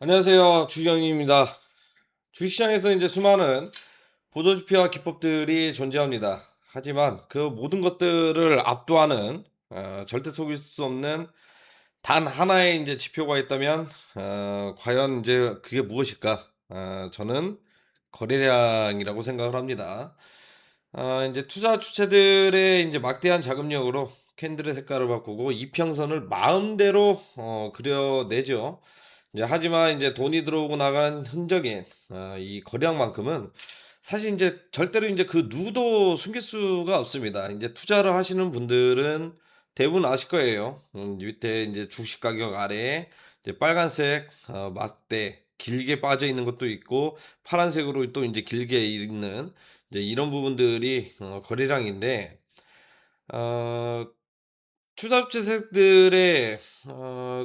안녕하세요. 주경입니다. 주식시장에서 이제 수많은 보조지표와 기법들이 존재합니다. 하지만 그 모든 것들을 압도하는 절대 속일 수 없는 단 하나의 이제 지표가 있다면 과연 이제 그게 무엇일까? 저는 거래량이라고 생각을 합니다. 이제 투자 주체들의 이제 막대한 자금력으로 캔들의 색깔을 바꾸고 이평선을 마음대로 그려내죠. 이제 하지만 이제 돈이 들어오고 나가는 흔적인 이 거래량만큼은 사실 이제 절대로 이제 그 누구도 숨길 수가 없습니다. 이제 투자를 하시는 분들은 대부분 아실 거예요. 밑에 이제 주식 가격 아래에 이제 빨간색 막대 길게 빠져 있는 것도 있고 파란색으로 또 이제 길게 있는 이제 이런 부분들이 거래량인데 어 투자주체들의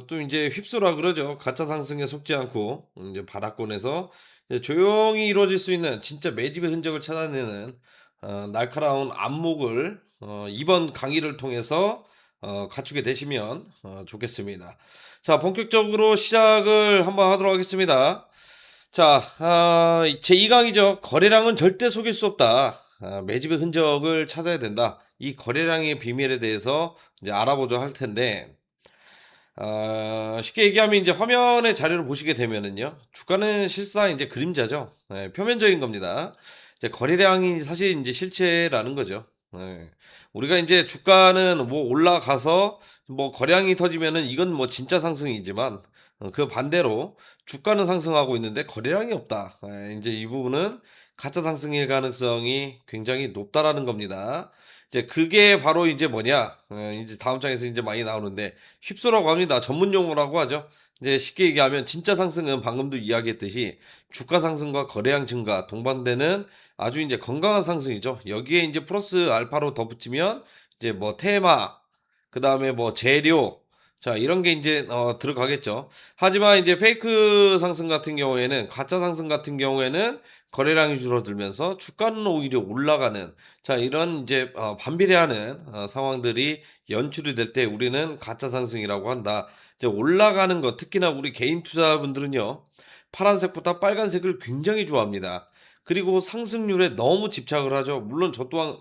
또 이제 휩쓸어 그러죠. 가짜 상승에 속지 않고 이제 바닥권에서 이제 조용히 이루어질 수 있는 진짜 매집의 흔적을 찾아내는 날카로운 안목을 이번 강의를 통해서 갖추게 되시면 좋겠습니다. 자, 본격적으로 시작을 한번 하도록 하겠습니다. 자, 제 2강이죠. 거래량은 절대 속일 수 없다. 매집의 흔적을 찾아야 된다. 이 거래량의 비밀에 대해서 이제 알아보자 할 텐데, 쉽게 얘기하면 이제 화면의 자료를 보시게 되면은요, 주가는 실상 이제 그림자죠. 표면적인 겁니다. 이제 거래량이 사실 이제 실체라는 거죠. 우리가 이제 주가는 뭐 올라가서 뭐 거래량이 터지면은 이건 뭐 진짜 상승이지만 그 반대로 주가는 상승하고 있는데 거래량이 없다. 이제 이 부분은 가짜 상승일 가능성이 굉장히 높다라는 겁니다. 이제 그게 바로 이제 뭐냐? 이제 다음 장에서 이제 많이 나오는데 휩소라고 합니다. 전문 용어라고 하죠. 이제 쉽게 얘기하면 진짜 상승은 방금도 이야기했듯이 주가 상승과 거래량 증가 동반되는 아주 이제 건강한 상승이죠. 여기에 이제 플러스 알파로 덧붙이면 이제 뭐 테마, 그 다음에 뭐 재료, 자 이런 게 이제 들어가겠죠. 하지만 이제 페이크 상승 같은 경우에는 가짜 상승 같은 경우에는 거래량이 줄어들면서 주가는 오히려 올라가는 자 이런 이제 반비례하는 상황들이 연출이 될 때 우리는 가짜 상승이라고 한다. 이제 올라가는 것 특히나 우리 개인 투자분들은요. 파란색보다 빨간색을 굉장히 좋아합니다. 그리고 상승률에 너무 집착을 하죠. 물론 저 또한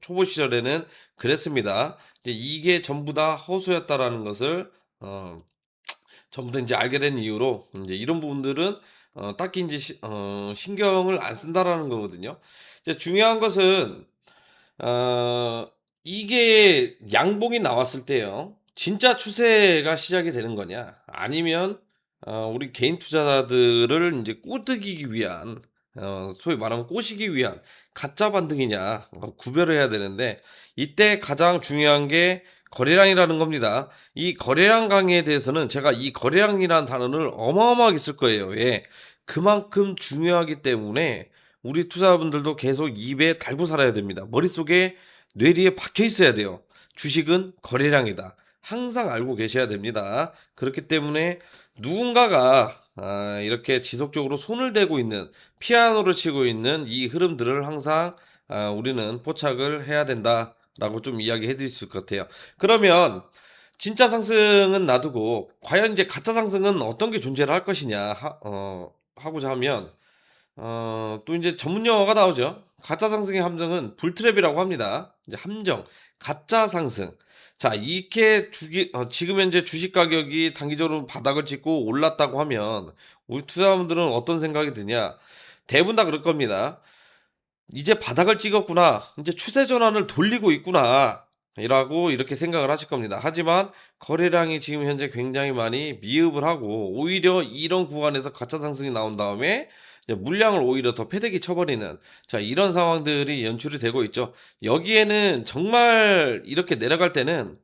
초보 시절에는 그랬습니다. 이제 이게 전부 다 허수였다라는 것을 어 전부 다 인제 알게 된 이후로 인제 이런 부분들은 딱히 인제 신경을 안 쓴다라는 거거든요. 이제 중요한 것은 어 이게 양봉이 나왔을 때요. 진짜 추세가 시작이 되는 거냐 아니면 우리 개인 투자자들을 인제 꼬드기기 위한 소위 말하면 꼬시기 위한 가짜 반등이냐 구별을 해야 되는데 이때 가장 중요한 게 거래량이라는 겁니다. 이 거래량 강의에 대해서는 제가 이 거래량이라는 단어를 어마어마하게 쓸 거예요. 왜? 그만큼 중요하기 때문에 우리 투자분들도 계속 입에 달고 살아야 됩니다. 머릿속에 뇌리에 박혀 있어야 돼요. 주식은 거래량이다. 항상 알고 계셔야 됩니다. 그렇기 때문에 누군가가 이렇게 지속적으로 손을 대고 있는 피아노를 치고 있는 이 흐름들을 항상 우리는 포착을 해야 된다라고 좀 이야기해 드릴 수 있을 것 같아요. 그러면 진짜 상승은 놔두고 과연 이제 가짜 상승은 어떤 게 존재를 할 것이냐 하고자 하면 또 이제 전문 용어가 나오죠. 가짜 상승의 함정은 불트랩이라고 합니다. 이제 함정, 가짜 상승. 자, 이렇게 지금 현재 주식 가격이 단기적으로 바닥을 찍고 올랐다고 하면 우리 투자자분들은 어떤 생각이 드냐? 대부분 다 그럴 겁니다. '이제 바닥을 찍었구나. 이제 추세 전환을 돌리고 있구나.' 이라고 이렇게 생각을 하실 겁니다. 하지만 거래량이 지금 현재 굉장히 많이 미흡을 하고 오히려 이런 구간에서 가짜 상승이 나온 다음에 이제 물량을 오히려 더 패대기 쳐 버리는 자 이런 상황들이 연출이 되고 있죠. 여기에는 정말 이렇게 내려갈 때는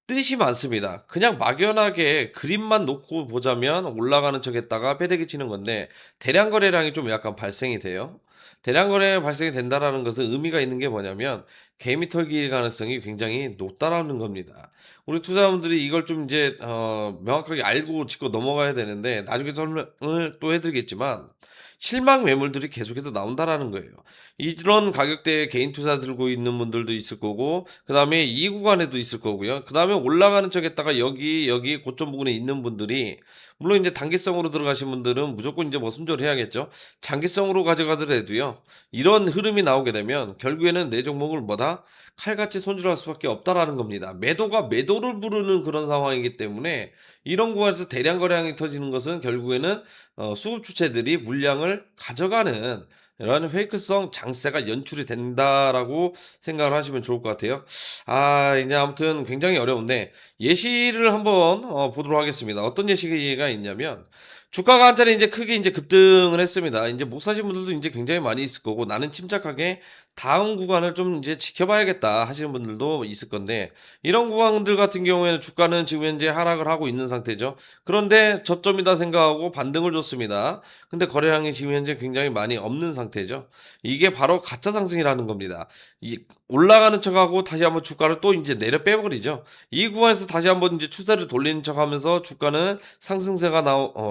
뜻이 많습니다. 그냥 막연하게 그림만 놓고 보자면 올라가는 척 했다가 패대기 치는 건데 대량 거래량이 좀 약간 발생이 돼요. 대량 거래 발생이 된다라는 것은 의미가 있는 게 뭐냐면 개미 털기 가능성이 굉장히 높다라는 겁니다. 우리 투자자분들이 이걸 좀 이제 명확하게 알고 짚고 넘어가야 되는데 나중에 설명을 또 해 드리겠지만 실망 매물들이 계속해서 나온다라는 거예요. 이런 가격대에 개인 투자 들고 있는 분들도 있을 거고, 그다음에 이 구간에도 있을 거고요. 그다음에 올라가는 척했다가 여기 고점 부근에 있는 분들이, 물론 이제 단기성으로 들어가신 분들은 무조건 이제 뭐 손절해야겠죠. 장기성으로 가져가더라도요. 이런 흐름이 나오게 되면 결국에는 내 종목을 뭐다? 칼같이 손질할 수밖에 없다라는 겁니다. 매도가 매도를 부르는 그런 상황이기 때문에 이런 구간에서 대량 거래량이 터지는 것은 결국에는 수급 주체들이 물량을 가져가는 이런 페이크성 장세가 연출이 된다라고 생각을 하시면 좋을 것 같아요. 이제 아무튼 굉장히 어려운데 예시를 한번 보도록 하겠습니다. 어떤 예시가 있냐면 주가가 한 차례 이제 크게 이제 급등을 했습니다. 이제 못 사신 분들도 이제 굉장히 많이 있을 거고, 나는 침착하게 다음 구간을 좀 이제 지켜봐야겠다 하시는 분들도 있을 건데, 이런 구간들 같은 경우에는 주가는 지금 현재 하락을 하고 있는 상태죠. 그런데 저점이다 생각하고 반등을 줬습니다. 근데 거래량이 지금 현재 굉장히 많이 없는 상태죠. 이게 바로 가짜 상승이라는 겁니다. 이 올라가는 척하고 다시 한번 주가를 또 이제 내려 빼버리죠. 이 구간에서 다시 한번 이제 추세를 돌리는 척하면서 주가는 상승세가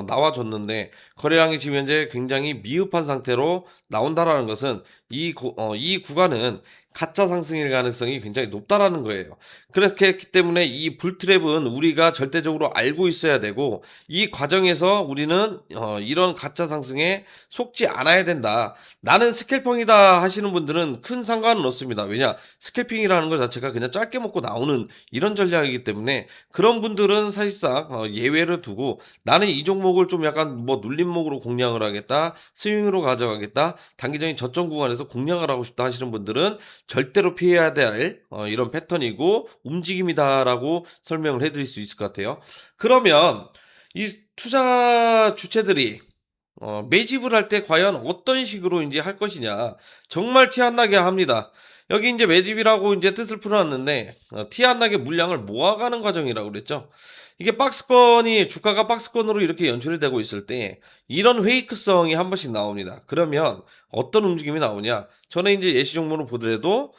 나와줬는데, 거래량이 지금 현재 굉장히 미흡한 상태로 나온다라는 것은 이 구간은 가짜 상승일 가능성이 굉장히 높다라는 거예요. 그렇게 했기 때문에 이 불트랩은 우리가 절대적으로 알고 있어야 되고, 이 과정에서 우리는 이런 가짜 상승에 속지 않아야 된다. 나는 스캘핑이다 하시는 분들은 큰 상관은 없습니다. 왜냐? 스캘핑이라는 것 자체가 그냥 짧게 먹고 나오는 이런 전략이기 때문에, 그런 분들은 사실상 예외를 두고, 나는 이 종목을 좀 약간 뭐 눌림목으로 공략을 하겠다, 스윙으로 가져가겠다, 단기적인 저점 구간에서 공략을 하고 싶다 하시는 분들은 절대로 피해야 될 이런 패턴이고 움직임이다라고 설명을 해드릴 수 있을 것 같아요. 그러면 이 투자 주체들이 매집을 할 때 과연 어떤 식으로 이제 할 것이냐, 정말 티 안 나게 합니다. 여기 이제 매집이라고 이제 뜻을 풀어놨는데, 티 안 나게 물량을 모아가는 과정이라고 그랬죠. 이게 박스권이, 주가가 박스권으로 이렇게 연출이 되고 있을 때 이런 페이크성이 한 번씩 나옵니다. 그러면 어떤 움직임이 나오냐? 전에 이제 예시 종목으로 보더라도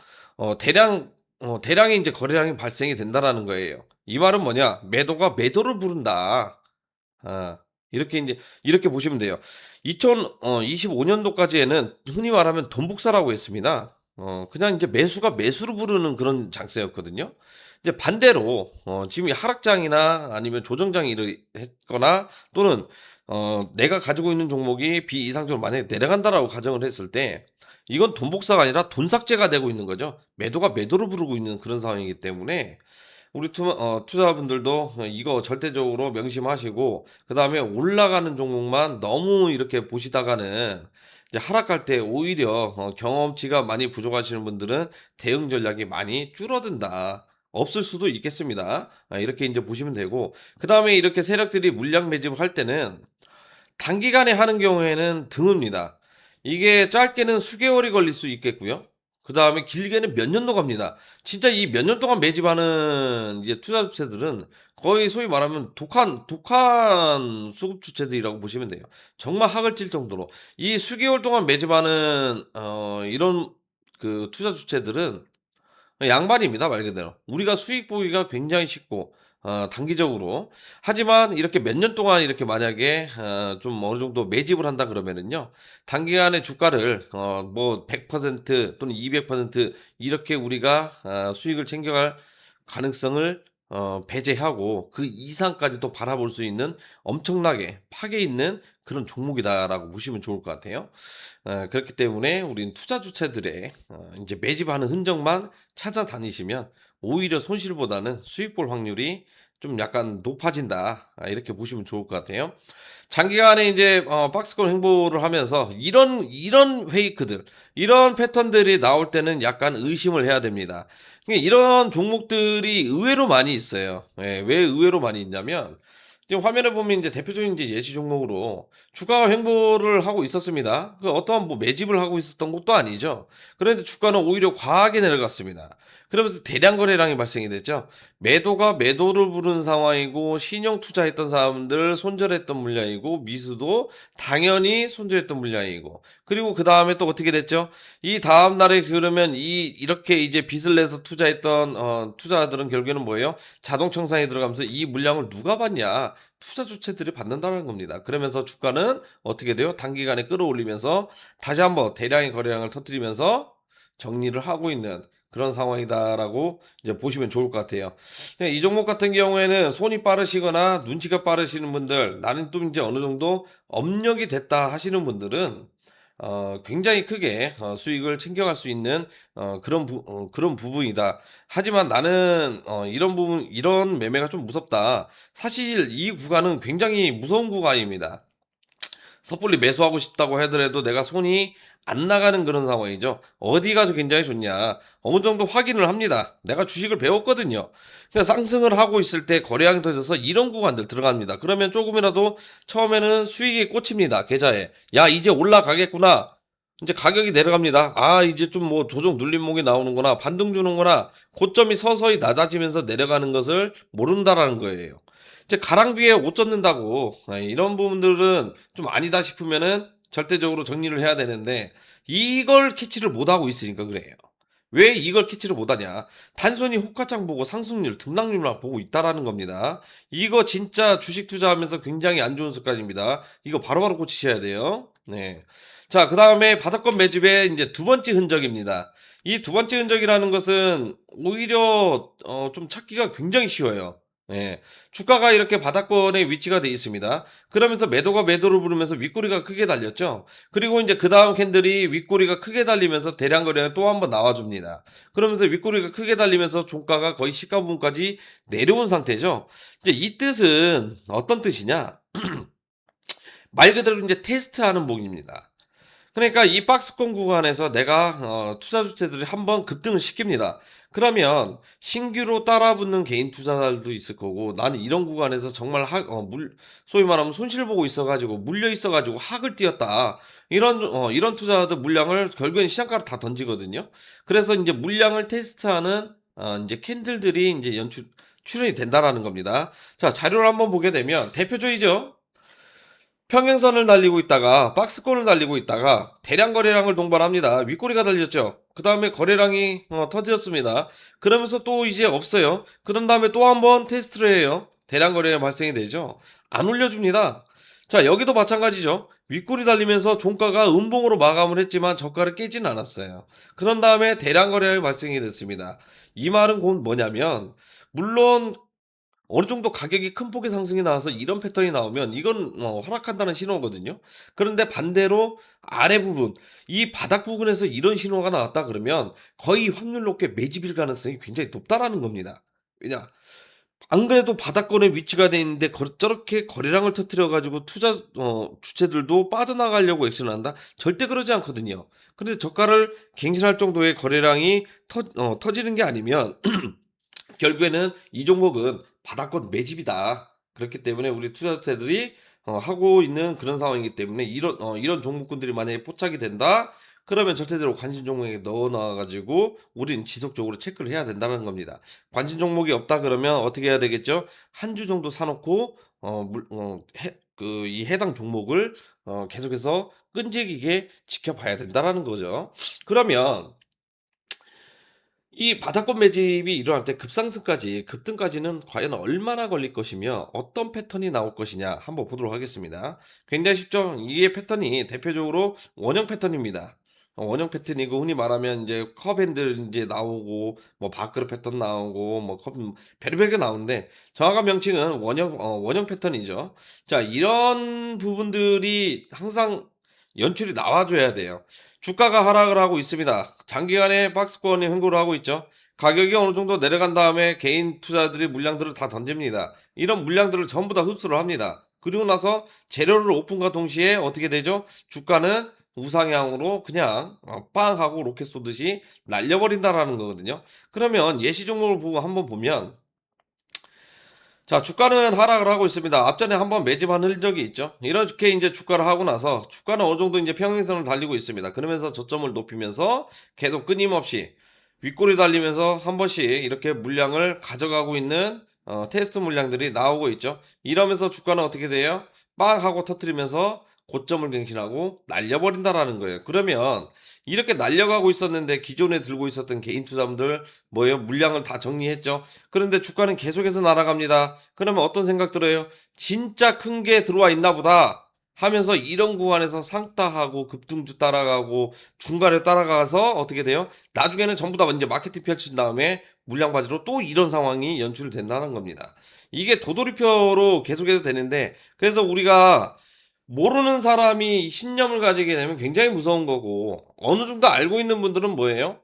대량의 이제 거래량이 발생이 된다라는 거예요. 이 말은 뭐냐? 매도가 매도를 부른다. 아, 이렇게 이제 이렇게 보시면 돼요. 2025년도까지에는 흔히 말하면 돈복사라고 했습니다. 그냥 이제 매수가 매수를 부르는 그런 장세였거든요. 이제 반대로 지금 이 하락장이나 아니면 조정장이 했거나, 또는 내가 가지고 있는 종목이 비이상적으로 만약에 내려간다라고 가정을 했을 때, 이건 돈복사가 아니라 돈삭제가 되고 있는 거죠. 매도가 매도를 부르고 있는 그런 상황이기 때문에 우리 투자분들도 이거 절대적으로 명심하시고, 그다음에 올라가는 종목만 너무 이렇게 보시다가는 이제 하락할 때 오히려 경험치가 많이 부족하시는 분들은 대응 전략이 많이 줄어든다. 없을 수도 있겠습니다. 이렇게 이제 보시면 되고, 그다음에 이렇게 세력들이 물량 매집을 할 때는 단기간에 하는 경우에는 드뭅니다. 이게 짧게는 수개월이 걸릴 수 있겠고요. 그다음에 길게는 몇 년도 갑니다. 진짜 이 몇 년 동안 매집하는 이제 투자 주체들은 거의 소위 말하면 독한 수급 주체들이라고 보시면 돼요. 정말 학을 찔 정도로. 이 수개월 동안 매집하는 이런 그 투자 주체들은 양반입니다, 말 그대로. 우리가 수익 보기가 굉장히 쉽고 단기적으로. 하지만 이렇게 몇 년 동안 이렇게 만약에 좀 어느 정도 매집을 한다 그러면은요, 단기간에 주가를 뭐 100% 또는 200% 이렇게 우리가 수익을 챙겨갈 가능성을 배제하고 그 이상까지도 바라볼 수 있는 엄청나게 파괴 있는 그런 종목이다라고 보시면 좋을 것 같아요. 그렇기 때문에 우리는 투자 주체들의 이제 매집하는 흔적만 찾아다니시면 오히려 손실보다는 수익 볼 확률이 좀 약간 높아진다. 이렇게 보시면 좋을 것 같아요. 장기간에 이제 박스권 횡보를 하면서 이런 페이크들, 이런 패턴들이 나올 때는 약간 의심을 해야 됩니다. 이런 종목들이 의외로 많이 있어요. 예, 왜 의외로 많이 있냐면, 지금 화면에 보면 이제 대표적인 이제 예시 종목으로 주가가 횡보를 하고 있었습니다. 그 어떠한 뭐 매집을 하고 있었던 것도 아니죠. 그런데 주가는 오히려 과하게 내려갔습니다. 그러면서 대량 거래량이 발생이 됐죠. 매도가 매도를 부르는 상황이고, 신용 투자했던 사람들 손절했던 물량이고, 미수도 당연히 손절했던 물량이고, 그리고 그 다음에 또 어떻게 됐죠? 이 다음 날에 그러면 이렇게 이제 빚을 내서 투자했던 투자자들은 결국에는 뭐예요? 자동 청산에 들어가면서 이 물량을 누가 받냐? 투자 주체들이 받는다는 겁니다. 그러면서 주가는 어떻게 돼요? 단기간에 끌어올리면서 다시 한번 대량의 거래량을 터뜨리면서 정리를 하고 있는 그런 상황이다라고 이제 보시면 좋을 것 같아요. 이 종목 같은 경우에는 손이 빠르시거나 눈치가 빠르시는 분들, 나는 또 이제 어느 정도 업력이 됐다 하시는 분들은 굉장히 크게 수익을 챙겨갈 수 있는 그런 부분이다. 하지만 나는 이런 부분, 이런 매매가 좀 무섭다. 사실 이 구간은 굉장히 무서운 구간입니다. 섣불리 매수하고 싶다고 하더라도 내가 손이 안 나가는 그런 상황이죠. 어디가 굉장히 좋냐. 어느 정도 확인을 합니다. 내가 주식을 배웠거든요. 그냥 상승을 하고 있을 때 거래량이 터져서 이런 구간들 들어갑니다. 그러면 조금이라도 처음에는 수익이 꽂힙니다. 계좌에. 야, 이제 올라가겠구나. 이제 가격이 내려갑니다. 아, 이제 좀 뭐 조정 눌림목이 나오는구나. 반등 주는구나. 고점이 서서히 낮아지면서 내려가는 것을 모른다라는 거예요. 이제 가랑비에 옷 젖는다고 이런 부분들은 좀 아니다 싶으면은 절대적으로 정리를 해야 되는데 이걸 캐치를 못하고 있으니까 그래요. 왜 이걸 캐치를 못하냐? 단순히 호가창 보고 상승률, 등락률만 보고 있다라는 겁니다. 이거 진짜 주식 투자하면서 굉장히 안 좋은 습관입니다. 이거 바로바로 고치셔야 돼요. 네. 자, 그 다음에 바닥권 매집의 이제 두 번째 흔적입니다. 이 두 번째 흔적이라는 것은 오히려 좀 찾기가 굉장히 쉬워요. 예. 주가가 이렇게 바닥권에 위치가 돼 있습니다. 그러면서 매도가 매도를 부르면서 윗꼬리가 크게 달렸죠. 그리고 이제 그 다음 캔들이 윗꼬리가 크게 달리면서 대량 거래가 또 한번 나와줍니다. 그러면서 윗꼬리가 크게 달리면서 종가가 거의 시가 부분까지 내려온 상태죠. 이제 이 뜻은 어떤 뜻이냐? 말 그대로 이제 테스트하는 목입니다. 그러니까 이 박스권 구간에서 내가 투자 주체들이 한번 급등을 시킵니다. 그러면 신규로 따라붙는 개인 투자자들도 있을 거고 나는 이런 구간에서 정말 소위 말하면 손실 보고 있어가지고 물려 있어가지고 학을 띄었다. 이런 투자자들 물량을 결국엔 시장가로 다 던지거든요. 그래서 이제 물량을 테스트하는 이제 캔들들이 이제 출현이 된다라는 겁니다. 자, 자료를 한번 보게 되면 대표적이죠. 평행선을 달리고 있다가 박스권을 달리고 있다가 대량 거래량을 동반합니다. 윗꼬리가 달렸죠. 그 다음에 거래량이 터졌습니다. 그러면서 또 이제 없어요. 그런 다음에 또 한번 테스트를 해요. 대량 거래량 발생이 되죠. 안 올려줍니다. 자, 여기도 마찬가지죠. 윗꼬리 달리면서 종가가 음봉으로 마감을 했지만 저가를 깨지는 않았어요. 그런 다음에 대량 거래량이 발생이 됐습니다. 이 말은 곧 뭐냐면 물론 어느 정도 가격이 큰 폭의 상승이 나와서 이런 패턴이 나오면 이건 하락한다는 신호거든요. 그런데 반대로 아래 부분, 이 바닥 부분에서 이런 신호가 나왔다 그러면 거의 확률 높게 매집일 가능성이 굉장히 높다라는 겁니다. 왜냐? 안 그래도 바닥권에 위치가 돼 있는데 저렇게 거래량을 터뜨려 가지고 투자 주체들도 빠져나가려고 액션을 한다? 절대 그러지 않거든요. 근데 저가를 갱신할 정도의 거래량이 터지는 게 아니면 결국에는 이 종목은 바닥권 매집이다. 그렇기 때문에 우리 투자자들이 하고 있는 그런 상황이기 때문에 이런 종목군들이 만약에 포착이 된다. 그러면 절대적으로 관심 종목에 넣어 놔 가지고 우린 지속적으로 체크를 해야 된다는 겁니다. 관심 종목이 없다 그러면 어떻게 해야 되겠죠? 한 주 정도 사 놓고 이 해당 종목을 계속해서 끈질기게 지켜봐야 된다라는 거죠. 그러면 이 바닥권 매집이 일어날 때 급등까지는 과연 얼마나 걸릴 것이며 어떤 패턴이 나올 것이냐 한번 보도록 하겠습니다. 굉장히 쉽죠? 이게 패턴이 대표적으로 원형 패턴입니다. 원형 패턴이고 흔히 말하면 이제 컵핸들 이제 나오고 뭐 밥그릇 패턴 나오고 뭐 별의별 게 나오는데 정확한 명칭은 원형 패턴이죠. 자, 이런 부분들이 항상 연출이 나와줘야 돼요. 주가가 하락을 하고 있습니다. 장기간에 박스권이 흥고를 하고 있죠. 가격이 어느 정도 내려간 다음에 개인 투자들이 물량들을 다 던집니다. 이런 물량들을 전부 다 흡수를 합니다. 그리고 나서 재료를 오픈과 동시에 어떻게 되죠? 주가는 우상향으로 그냥 빵 하고 로켓 쏘듯이 날려버린다라는 거거든요. 그러면 예시 종목을 보고 한번 보면 자, 주가는 하락을 하고 있습니다. 앞전에 한번 매집한 흔적이 있죠. 이렇게 이제 주가를 하고 나서 주가는 어느 정도 이제 평행선을 달리고 있습니다. 그러면서 저점을 높이면서 계속 끊임없이 윗꼬리 달리면서 한 번씩 이렇게 물량을 가져가고 있는 테스트 물량들이 나오고 있죠. 이러면서 주가는 어떻게 돼요? 빵 하고 터트리면서 고점을 갱신하고 날려버린다라는 거예요. 그러면 이렇게 날려가고 있었는데 기존에 들고 있었던 개인 투자분들 뭐예요? 물량을 다 정리했죠. 그런데 주가는 계속해서 날아갑니다. 그러면 어떤 생각 들어요? 진짜 큰 게 들어와 있나 보다 하면서 이런 구간에서 상따하고 급등주 따라가고 중간에 따라가서 어떻게 돼요? 나중에는 전부 다 이제 마케팅 펼친 다음에 물량 바지로 또 이런 상황이 연출된다는 겁니다. 이게 도돌이표로 계속해서 되는데, 그래서 우리가 모르는 사람이 신념을 가지게 되면 굉장히 무서운 거고, 어느 정도 알고 있는 분들은 뭐예요?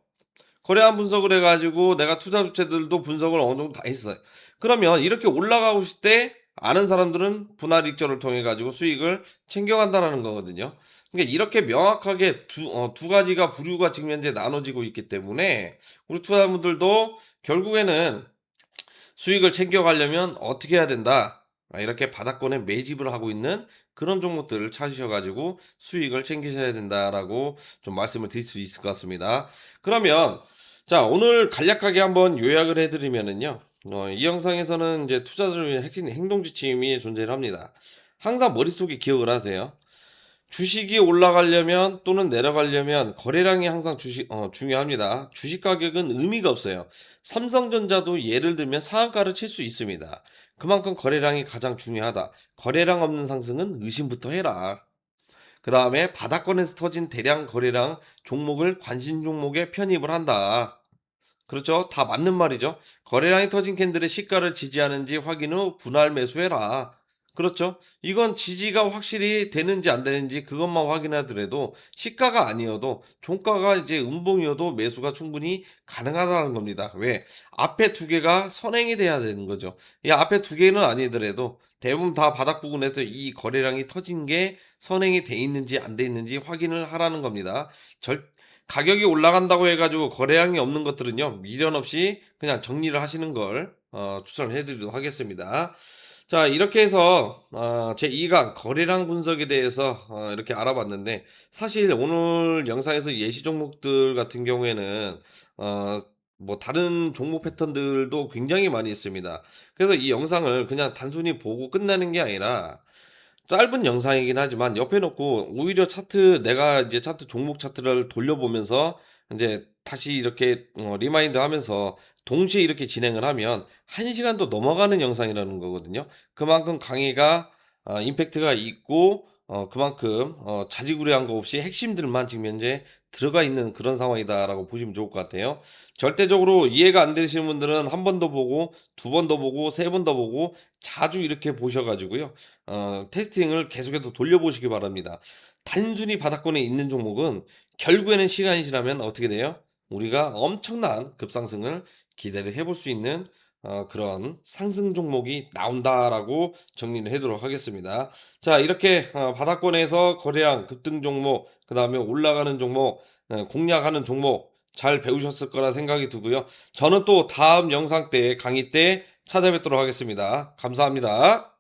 거래한 분석을 해가지고 내가 투자 주체들도 분석을 어느 정도 다 했어요. 그러면 이렇게 올라가고 있을 때 아는 사람들은 분할 익절을 통해 가지고 수익을 챙겨간다라는 거거든요. 그러니까 이렇게 명확하게 두 가지가 부류가 지금 현재 나눠지고 있기 때문에 우리 투자자분들도 결국에는 수익을 챙겨가려면 어떻게 해야 된다. 이렇게 바닥권에 매집을 하고 있는 그런 종목들을 찾으셔가지고 수익을 챙기셔야 된다라고 좀 말씀을 드릴 수 있을 것 같습니다. 그러면 자, 오늘 간략하게 한번 요약을 해드리면은요. 이 영상에서는 이제 투자자를 위한 핵심 행동 지침이 존재를 합니다. 항상 머릿속에 기억을 하세요. 주식이 올라가려면 또는 내려가려면 거래량이 항상 중요합니다. 주식 가격은 의미가 없어요. 삼성전자도 예를 들면 상한가를 칠 수 있습니다. 그만큼 거래량이 가장 중요하다. 거래량 없는 상승은 의심부터 해라. 그 다음에 바닥권에서 터진 대량 거래량 종목을 관심 종목에 편입을 한다. 그렇죠. 다 맞는 말이죠. 거래량이 터진 캔들의 시가를 지지하는지 확인 후 분할 매수해라. 그렇죠. 이건 지지가 확실히 되는지 안 되는지 그것만 확인하더라도 시가가 아니어도 종가가 이제 음봉이어도 매수가 충분히 가능하다는 겁니다. 왜? 앞에 두 개가 선행이 돼야 되는 거죠. 이 앞에 두 개는 아니더라도 대부분 다 바닥 부근에서 이 거래량이 터진 게 선행이 돼 있는지 안 돼 있는지 확인을 하라는 겁니다. 가격이 올라간다고 해가지고 거래량이 없는 것들은요, 미련 없이 그냥 정리를 하시는 걸 추천을 해드리도록 하겠습니다. 자, 이렇게 해서 제 2강 거래량 분석에 대해서 이렇게 알아봤는데, 사실 오늘 영상에서 예시 종목들 같은 경우에는 뭐 다른 종목 패턴들도 굉장히 많이 있습니다. 그래서 이 영상을 그냥 단순히 보고 끝나는 게 아니라 짧은 영상이긴 하지만 옆에 놓고 오히려 차트 내가 이제 차트 종목 차트를 돌려보면서 이제 다시 이렇게 리마인드 하면서 동시에 이렇게 진행을 하면 1시간도 넘어가는 영상이라는 거거든요. 그만큼 강의가 임팩트가 있고 그만큼 자지구레한 거 없이 핵심들만 지금 현재 들어가 있는 그런 상황이다라고 보시면 좋을 것 같아요. 절대적으로 이해가 안 되시는 분들은 한 번 더 보고 두 번 더 보고 세 번 더 보고 자주 이렇게 보셔가지고요. 테스팅을 계속해서 돌려보시기 바랍니다. 단순히 바닥권에 있는 종목은 결국에는 시간이 지나면 어떻게 돼요? 우리가 엄청난 급상승을 기대를 해볼 수 있는 그런 상승 종목이 나온다라고 정리를 해도록 하겠습니다. 자, 이렇게 바닥권에서 거래량 급등 종목, 그 다음에 올라가는 종목, 공략하는 종목 잘 배우셨을 거라 생각이 들고요. 저는 또 다음 영상 때 강의 때 찾아뵙도록 하겠습니다. 감사합니다.